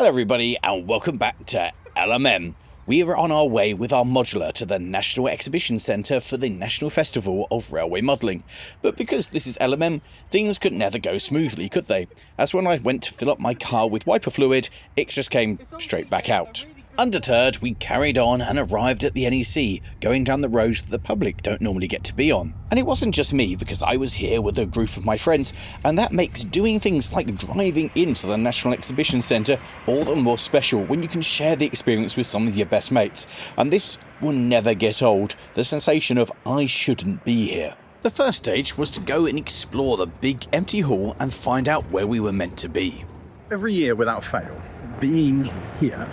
Hello everybody and welcome back to LMM. We are on our way with our modular to the National Exhibition Centre for the National Festival of Railway Modelling. But because this is LMM, things could never go smoothly, could they? As when I went to fill up my car with wiper fluid, it just came straight back out. Undeterred, we carried on and arrived at the NEC, going down the roads that the public don't normally get to be on. And it wasn't just me, because I was here with a group of my friends, and that makes doing things like driving into the National Exhibition Centre all the more special when you can share the experience with some of your best mates. And this will never get old, the sensation of I shouldn't be here. The first stage was to go and explore the big empty hall and find out where we were meant to be. Every year without fail, being here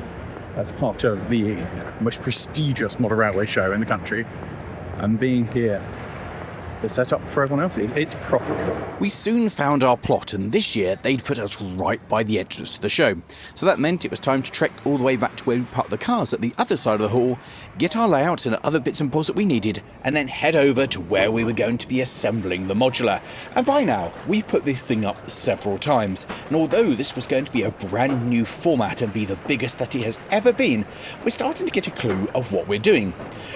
as part of the most prestigious model railway show in the country, and being here to set up for everyone else, it's proper cool. We soon found our plot, and this year they'd put us right by the entrance to the show. So that meant it was time to trek all the way back to where we parked the cars at the other side of the hall, get our layout and other bits and bobs that we needed, and then head over to where we were going to be assembling the modular. And by now, we've put this thing up several times, and although this was going to be a brand new format and be the biggest that it has ever been, we're starting to get a clue of what we're doing.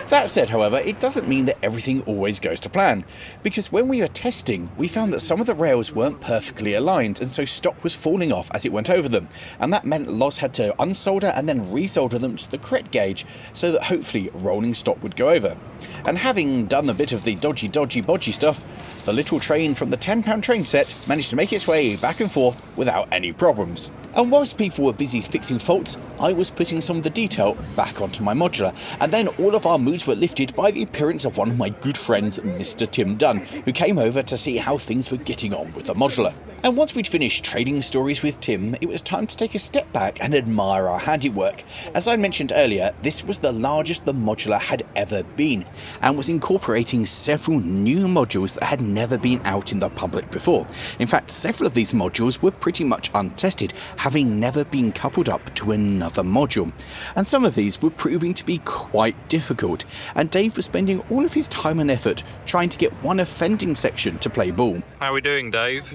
That said, however, it doesn't mean that everything always goes to plan, because when we were testing, we found that some of the rails weren't perfectly aligned, and so stock was falling off as it went over them, and that meant Loz had to unsolder and then resolder them to the correct gauge so that hopefully rolling stock would go over. And having done a bit of the dodgy bodgy stuff, the little train from the £10 train set managed to make its way back and forth without any problems. And whilst people were busy fixing faults, I was putting some of the detail back onto my modular, and then all of our moods were lifted by the appearance of one of my good friends, Mr. Tim Dunn, who came over to see how things were getting on with the modular. And once we'd finished trading stories with Tim, it was time to take a step back and admire our handiwork. As I mentioned earlier, this was the largest the modular had ever been, and was incorporating several new modules that had never been out in the public before. In fact, several of these modules were pretty much untested, having never been coupled up to another module. And some of these were proving to be quite difficult, and Dave was spending all of his time and effort trying to get one offending section to play ball. How are we doing, Dave?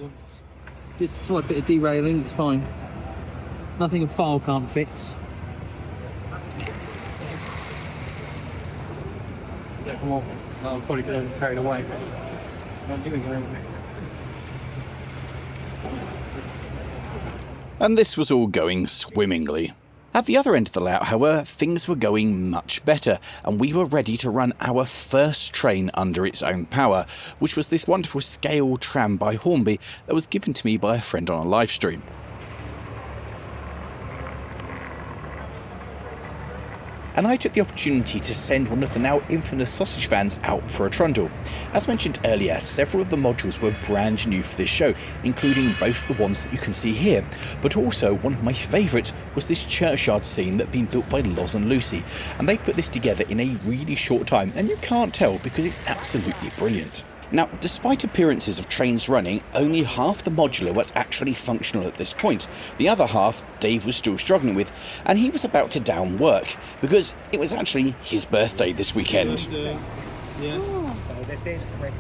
Just a slight bit of derailing, it's fine. Nothing a file can't fix. Yeah, come on. I'm probably going to carry it away. Here we go. And this was all going swimmingly. At the other end of the layout, however, things were going much better, and we were ready to run our first train under its own power, which was this wonderful scale tram by Hornby that was given to me by a friend on a live stream. And I took the opportunity to send one of the now infamous sausage vans out for a trundle. As mentioned earlier, several of the modules were brand new for this show, including both the ones that you can see here, but also one of my favourites was this churchyard scene that had been built by Loz and Lucy, and they put this together in a really short time, and you can't tell because it's absolutely brilliant. Now, despite appearances of trains running, only half the modular was actually functional at this point. The other half, Dave was still struggling with, and he was about to down work, because it was actually his birthday this weekend. Yeah. So this is Chris.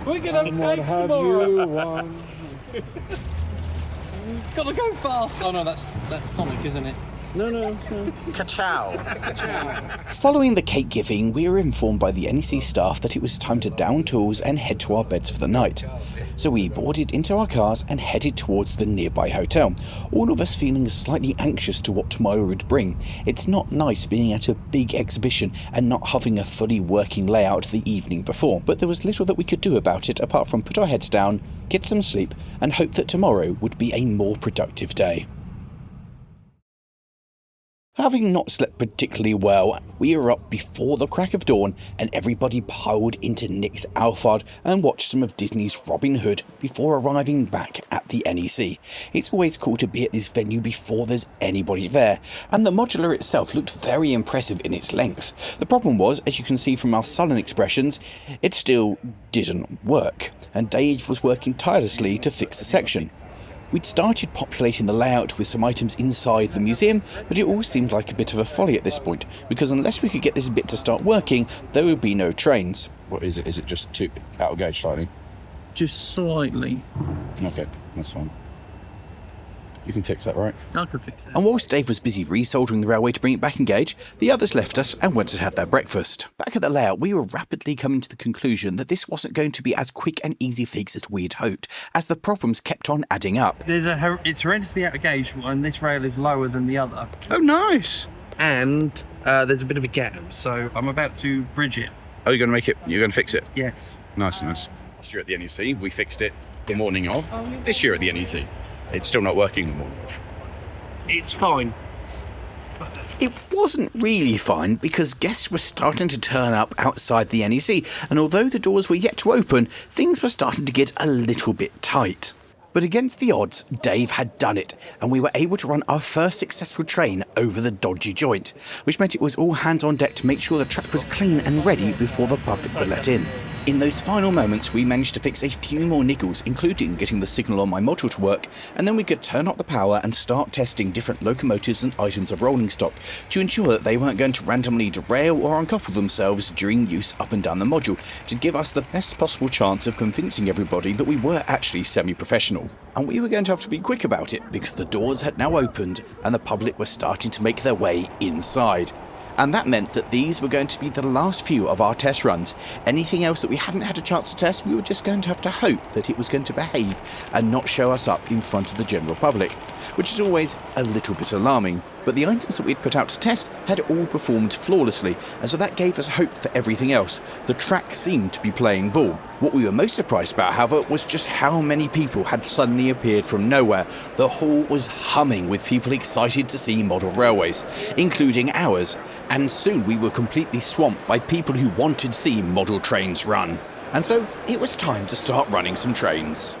We're going to have cake tomorrow. Gotta go fast. Oh no, that's Sonic, isn't it? No. Ka-chow. Following the cake giving, we were informed by the NEC staff that it was time to down tools and head to our beds for the night. So we boarded into our cars and headed towards the nearby hotel, all of us feeling slightly anxious to what tomorrow would bring. It's not nice being at a big exhibition and not having a fully working layout the evening before, but there was little that we could do about it apart from put our heads down, get some sleep, and hope that tomorrow would be a more productive day. Having not slept particularly well, we were up before the crack of dawn and everybody piled into Nick's Alphard and watched some of Disney's Robin Hood before arriving back at the NEC. It's always cool to be at this venue before there's anybody there, and the modular itself looked very impressive in its length. The problem was, as you can see from our sullen expressions, it still didn't work, and Dave was working tirelessly to fix the section. We'd started populating the layout with some items inside the museum, but it all seemed like a bit of a folly at this point, because unless we could get this bit to start working, there would be no trains. What is it? Is it just too out of gauge slightly? Just slightly. Okay, that's fine. You can fix that, right? I could fix it. And whilst Dave was busy resoldering the railway to bring it back in gauge, the others left us and went to have their breakfast. Back at the layout, we were rapidly coming to the conclusion that this wasn't going to be as quick and easy fix as we'd hoped, as the problems kept on adding up. It's horrendously out of gauge, and this rail is lower than the other. Oh, nice. And there's a bit of a gap, so I'm about to bridge it. Oh, you're going to fix it? Yes. Nice. Last year at the NEC, we fixed it the morning of. This year at the NEC, it's still not working the morning of. It's fine. It wasn't really fine because guests were starting to turn up outside the NEC, and although the doors were yet to open, things were starting to get a little bit tight. But against the odds, Dave had done it, and we were able to run our first successful train over the dodgy joint, which meant it was all hands on deck to make sure the track was clean and ready before the public were let in. In those final moments, we managed to fix a few more niggles, including getting the signal on my module to work, and then we could turn up the power and start testing different locomotives and items of rolling stock to ensure that they weren't going to randomly derail or uncouple themselves during use up and down the module, to give us the best possible chance of convincing everybody that we were actually semi-professional. And we were going to have to be quick about it because the doors had now opened and the public were starting to make their way inside. And that meant that these were going to be the last few of our test runs. Anything else that we hadn't had a chance to test, we were just going to have to hope that it was going to behave and not show us up in front of the general public, which is always a little bit alarming. But the items that we'd put out to test had all performed flawlessly, and so that gave us hope for everything else. The track seemed to be playing ball. What we were most surprised about, however, was just how many people had suddenly appeared from nowhere. The hall was humming with people excited to see model railways, including ours, and soon we were completely swamped by people who wanted to see model trains run. And so it was time to start running some trains.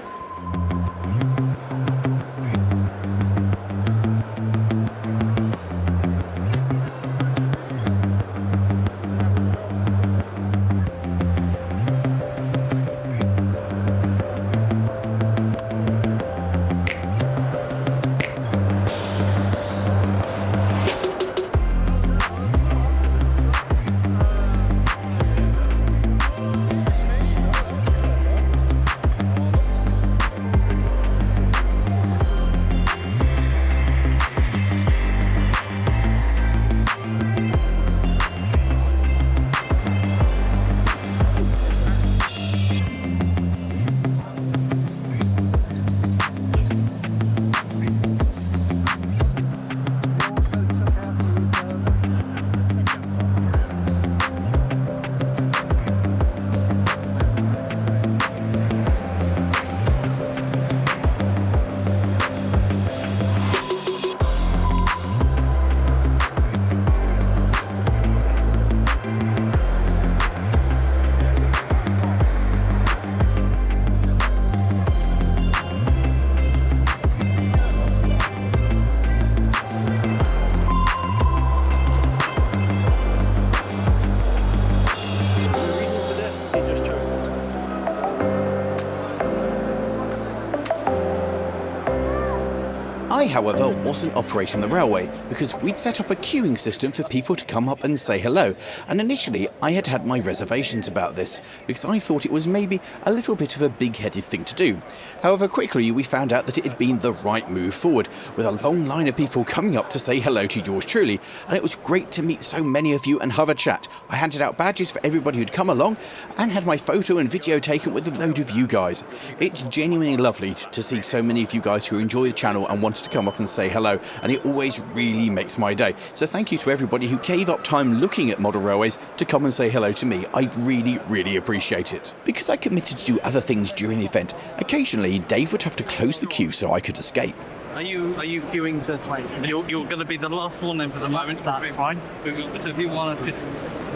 I, however, wasn't operating the railway because we'd set up a queuing system for people to come up and say hello, and initially I had had my reservations about this because I thought it was maybe a little bit of a big-headed thing to do. However, quickly we found out that it had been the right move forward, with a long line of people coming up to say hello to yours truly, and it was great to meet so many of you and have a chat. I handed out badges for everybody who'd come along and had my photo and video taken with a load of you guys. It's genuinely lovely to see so many of you guys who enjoy the channel and wanted to come up and say hello, and it always really makes my day. So thank you to everybody who gave up time looking at model railways to come and say hello to me. I really appreciate it. Because I committed to do other things during the event, occasionally Dave would have to close the queue so I could escape. Are you queuing to? You're going to be the last one then for the moment. That's fine. So if you want to just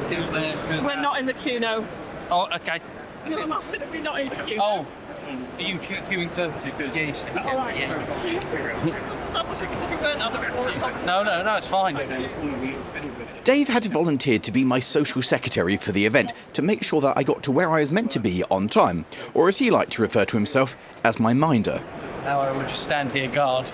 queue there. We're not in the queue, no. Oh, okay. You're not going to be not in the queue. Oh, are you queuing to? Yes. All right. No, it's fine. Dave had volunteered to be my social secretary for the event to make sure that I got to where I was meant to be on time, or as he liked to refer to himself, as my minder. Now I will just stand here guard.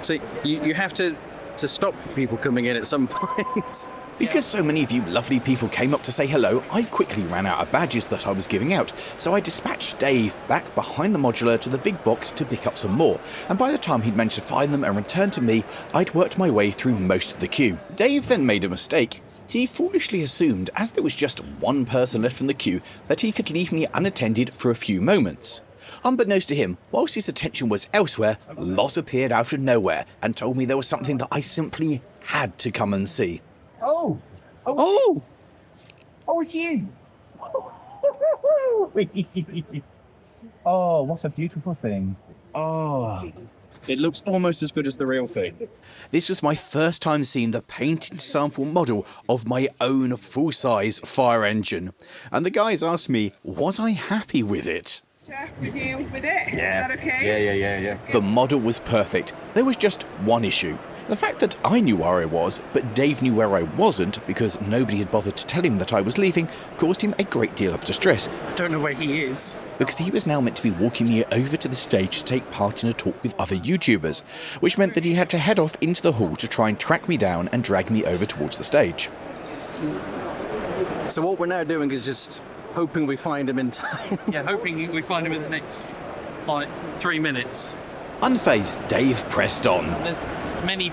So you have to stop people coming in at some point. Because so many of you lovely people came up to say hello, I quickly ran out of badges that I was giving out, so I dispatched Dave back behind the Modular to the big box to pick up some more, and by the time he'd managed to find them and return to me, I'd worked my way through most of the queue. Dave then made a mistake. He foolishly assumed, as there was just one person left from the queue, that he could leave me unattended for a few moments. Unbeknownst to him, whilst his attention was elsewhere, Loz appeared out of nowhere and told me there was something that I simply had to come and see. Oh, it's you. Oh, what a beautiful thing. Oh, It looks almost as good as the real thing. This was my first time seeing the painted sample model of my own full-size fire engine, and the guys asked me, was I happy with it? With you with it? Yes. Is that okay? Yeah. The model was perfect. There was just one issue. The fact that I knew where I was, but Dave knew where I wasn't because nobody had bothered to tell him that I was leaving, caused him a great deal of distress, I don't know where he is. because he was now meant to be walking me over to the stage to take part in a talk with other YouTubers, which meant that he had to head off into the hall to try and track me down and drag me over towards the stage. So what we're now doing is just hoping we find him in time. Yeah, hoping we find him in the next, 3 minutes. Unfazed, Dave pressed on. There's many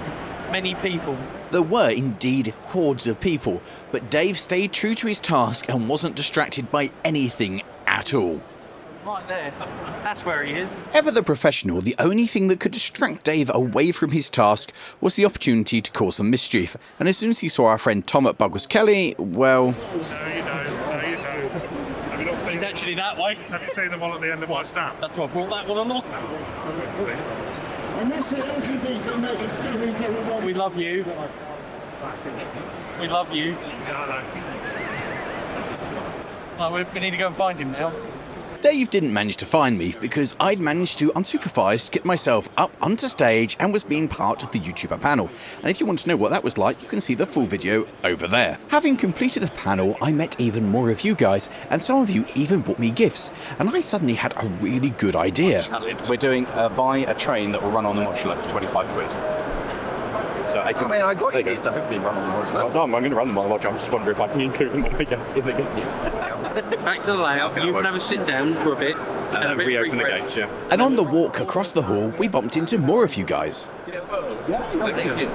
people. There were indeed hordes of people, but Dave stayed true to his task and wasn't distracted by anything at all. Right there. That's where he is. Ever the professional, the only thing that could distract Dave away from his task was the opportunity to cause some mischief, and as soon as he saw our friend Tom at Buggles Kelly, well... No, you don't. Have you not seen He's actually that way. Have you seen the one at the end of my stamp? That's why I brought that one along. We love you. We love you. Oh, we need to go and find him now. Dave didn't manage to find me because I'd managed to unsupervised get myself up onto stage and was being part of the YouTuber panel. And if you want to know what that was like, you can see the full video over there. Having completed the panel, I met even more of you guys, and some of you even brought me gifts, and I suddenly had a really good idea. We're doing buy a train that will run on the Modular for 25 quid. So I got you these, so hopefully run on the Modular. No, I'm going to run them on the Modular. I'm just wondering if I can include them in the game. Back to the layout. You can have a sit down for a bit. And reopen the gates, yeah. And on the walk across the hall, we bumped into more of you guys. Thank you.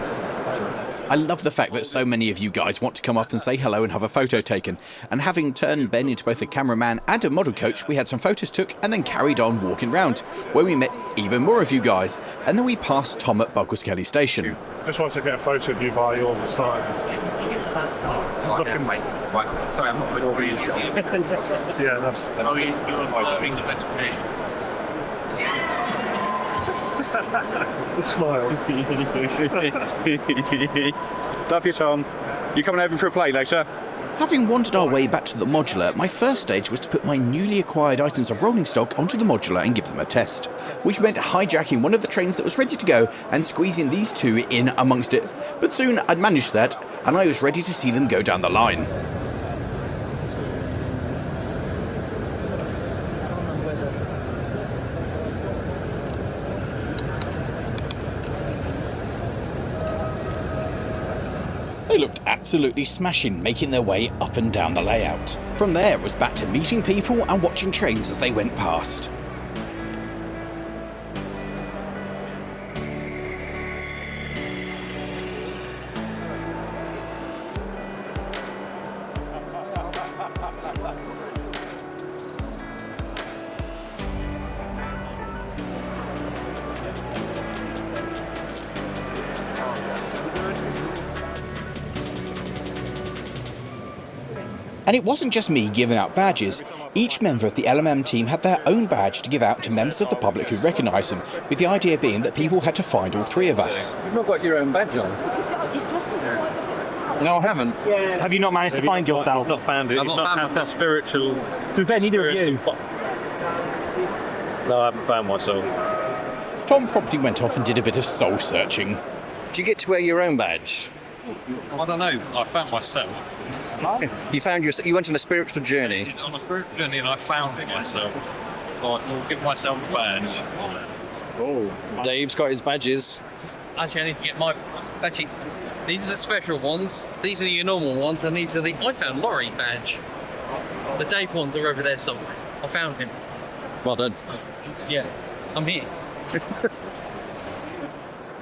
I love the fact that so many of you guys want to come up and say hello and have a photo taken. And having turned Ben into both a cameraman and a model coach, we had some photos took and then carried on walking round, where we met even more of you guys. And then we passed Tom at Buggles Kelly Station. Just want to get a photo of you by your side. Right. Sorry, I'm not with all you. Yeah, that's... Oh, you're the smile. Love you, Tom. You coming over for a play later? Having wandered our way back to the Modular, my first stage was to put my newly acquired items of rolling stock onto the Modular and give them a test, which meant hijacking one of the trains that was ready to go and squeezing these two in amongst it. But soon I'd managed that, and I was ready to see them go down the line. They looked absolutely smashing, making their way up and down the layout. From there, it was back to meeting people and watching trains as they went past. And it wasn't just me giving out badges. Each member of the LMM team had their own badge to give out to members of the public who recognised them, with the idea being that people had to find all three of us. You've not got your own badge on. No, I haven't. Have you not managed to find yourself? I've not found it. I've It's not not found had the spiritual... To be fair, neither of you. No, I haven't found myself. Tom promptly went off and did a bit of soul searching. Do you get to wear your own badge? I don't know. I found myself. You found your. You went on a spiritual journey. On a spiritual journey and I found myself. I'll give myself a badge. Dave's got his badges. Actually, I need to get my Actually, these are the special ones. These are your normal ones, and these are the I found Lawrie badge. The Dave ones are over there somewhere. I found him. Well done. Yeah, I'm here.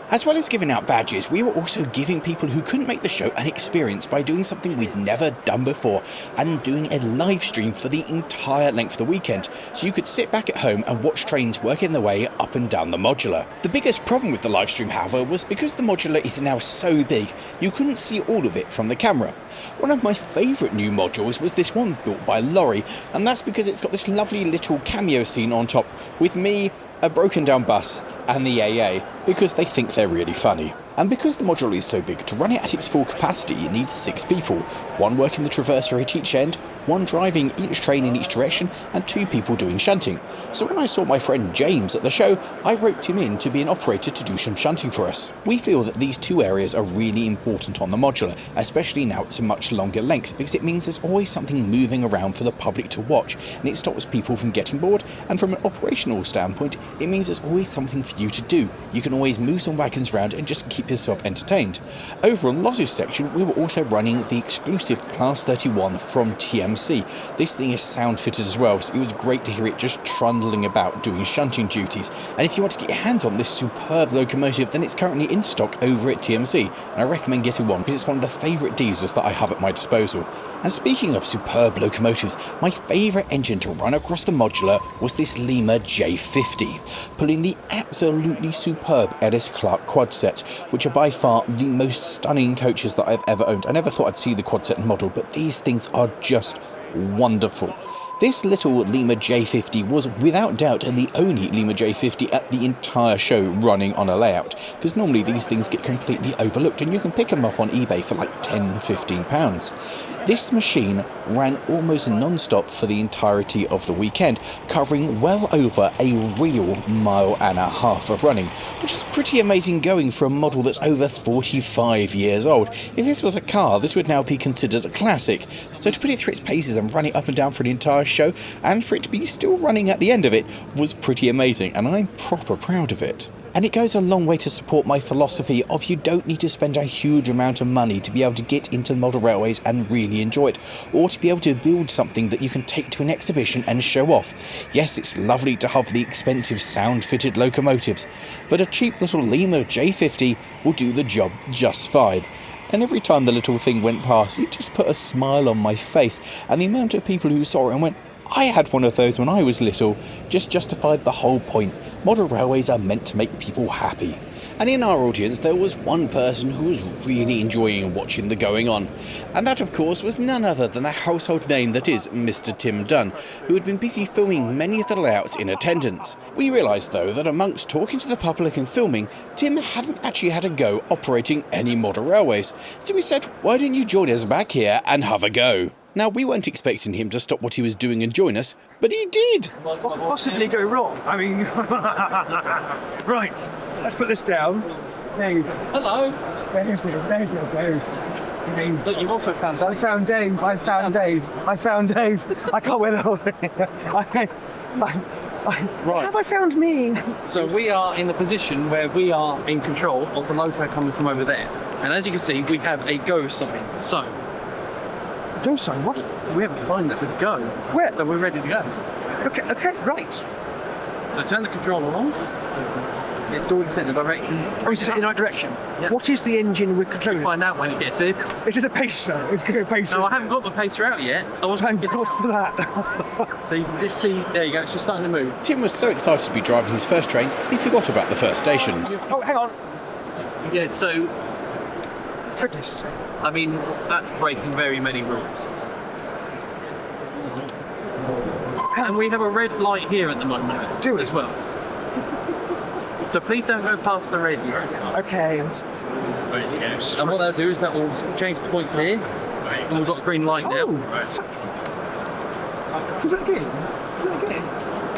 As well as giving out badges, we were also giving people who couldn't make the show an experience by doing something we'd never done before and doing a live stream for the entire length of the weekend, so you could sit back at home and watch trains working their way up and down the Modular. The biggest problem with the live stream, however, was because the Modular is now so big, you couldn't see all of it from the camera. One of my favourite new modules was this one built by Lawrie, and that's because it's got this lovely little cameo scene on top with me, a broken down bus and the AA, because they think they're really funny. And because the Modular is so big, to run it at its full capacity it needs 6 people, 1 working the traverser at each end, 1 driving each train in each direction, and 2 people doing shunting. So when I saw my friend James at the show, I roped him in to be an operator to do some shunting for us. We feel that these 2 areas are really important on the Modular, especially now it's a much longer length, because it means there's always something moving around for the public to watch, and it stops people from getting bored, and from an operational standpoint, it means there's always something for you to do. You can always move some wagons around and just keep yourself entertained. Over on Loz's section, we were also running the exclusive Class 31 from TMC. This thing is sound fitted as well, so it was great to hear it just trundling about doing shunting duties. And if you want to get your hands on this superb locomotive, then it's currently in stock over at TMC, and I recommend getting one because it's one of the favourite diesels that I have at my disposal. And speaking of superb locomotives, my favourite engine to run across the Modular was this Lima J50, pulling the absolutely superb Ellis Clark quad sets, which are by far the most stunning coaches that I've ever owned. I never thought I'd see the quad set model, but these things are just wonderful. This little Lima J50 was without doubt the only Lima J50 at the entire show running on a layout, because normally these things get completely overlooked and you can pick them up on eBay for like £10–15. This machine ran almost non-stop for the entirety of the weekend, covering well over a real 1.5 miles of running, which is pretty amazing going for a model that's over 45 years old. If this was a car, this would now be considered a classic. So to put it through its paces and run it up and down for the entire show, and for it to be still running at the end of it, was pretty amazing, and I'm proper proud of it. And it goes a long way to support my philosophy of you don't need to spend a huge amount of money to be able to get into model railways and really enjoy it, or to be able to build something that you can take to an exhibition and show off. Yes, it's lovely to have the expensive sound-fitted locomotives, but a cheap little Lima J50 will do the job just fine. And every time the little thing went past, it just put a smile on my face, and the amount of people who saw it and went, "I had one of those when I was little," just justified the whole point. Model railways are meant to make people happy. And in our audience there was one person who was really enjoying watching the going on. And that of course was none other than the household name that is Mr. Tim Dunn, who had been busy filming many of the layouts in attendance. We realised though that amongst talking to the public and filming, Tim hadn't actually had a go operating any model railways. So we said, why don't you join us back here and have a go? Now, we weren't expecting him to stop what he was doing and join us, but he did. What could possibly go wrong? I mean, right, let's put this down. Dave. Hello. Dave. Look, you've also found I found Dave. I found Dave. I can't wait the whole thing. Right. Have I found me? So we are in the position where we are in control of the Loco coming from over there. And as you can see, we have a go sign. So, Go sign, what? we have a sign that says go. Where? So we're ready to go. Okay, right. So turn the controller on. It's already set in the direction. Oh, is it in the right direction? Yep. What is the engine we're controlling? Find out when it gets in. This is a pacer. It's going to be a pacer. No, I haven't got the pacer out yet. I was Thank God for that. So you can just see, there you go, it's just starting to move. Tim was so excited to be driving his first train, he forgot about the first station. Oh, hang on. Yeah, so, Goodness. I mean, that's breaking very many rules. And we have a red light here at the moment. Do it. As well. So please don't go past the red yet. Okay. And what they'll do is that will change the points here. And we've got green light now. Oh. Do that again.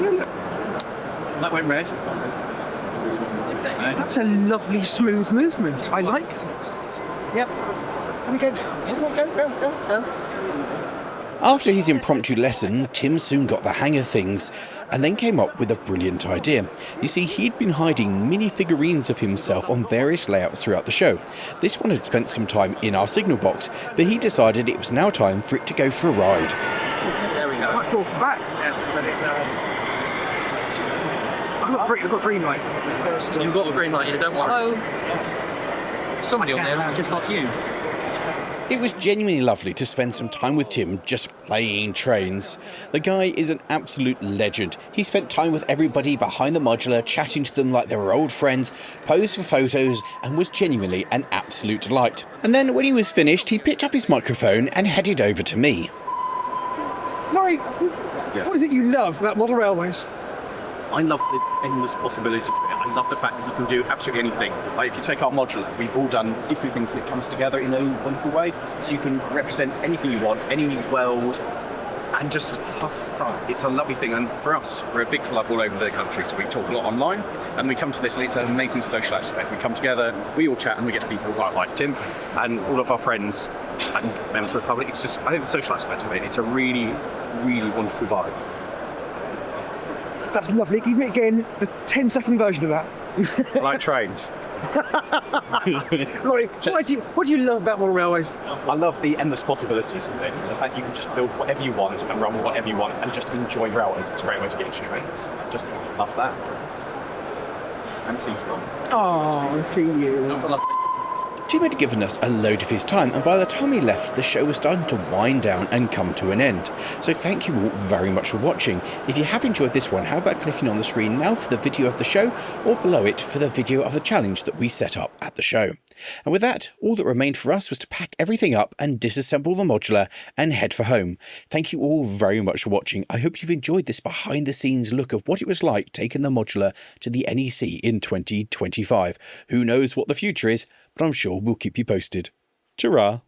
Yeah, look. That went red. That's a lovely smooth movement. I like this. Yep. Can we go? Go. After his impromptu lesson, Tim soon got the hang of things, and then came up with a brilliant idea. You see, he'd been hiding mini figurines of himself on various layouts throughout the show. This one had spent some time in our signal box, but he decided it was now time for it to go for a ride. There we go. Quite forth back. I've got green light. You've got the green light, you don't worry. Somebody on there just like you. It was genuinely lovely to spend some time with Tim just playing trains. The guy is an absolute legend. He spent time with everybody behind the modular, chatting to them like they were old friends, posed for photos, and was genuinely an absolute delight. And then when he was finished, he picked up his microphone and headed over to me. Lawrie, Yes. what is it you love about model railways? I love the endless possibilities of it. I love the fact that you can do absolutely anything. Like if you take our modular, we've all done different things that comes together in a wonderful way. So you can represent anything you want, any world, and just have fun. It's a lovely thing. And for us, we're a big club all over the country, so we talk a lot online. And we come to this, and it's an amazing social aspect. We come together, we all chat, and we get to people like Tim and all of our friends and members of the public. It's just, I think the social aspect of it, it's a really, really wonderful vibe. That's lovely. Give me again the 10-second version of that. I like trains. Lawrie, what do you love about model railways? I love the endless possibilities of it. The fact you can just build whatever you want and run with whatever you want and just enjoy railways. It's a great way to get into trains. Just love that. And see you. Oh, see you. Tim had given us a load of his time, and by the time he left, the show was starting to wind down and come to an end. So thank you all very much for watching. If you have enjoyed this one, how about clicking on the screen now for the video of the show, or below it for the video of the challenge that we set up at the show. And with that, all that remained for us was to pack everything up and disassemble the modular and head for home. Thank you all very much for watching. I hope you've enjoyed this behind the scenes look of what it was like taking the modular to the NEC in 2025. Who knows what the future is, but I'm sure we'll keep you posted. Ta-ra!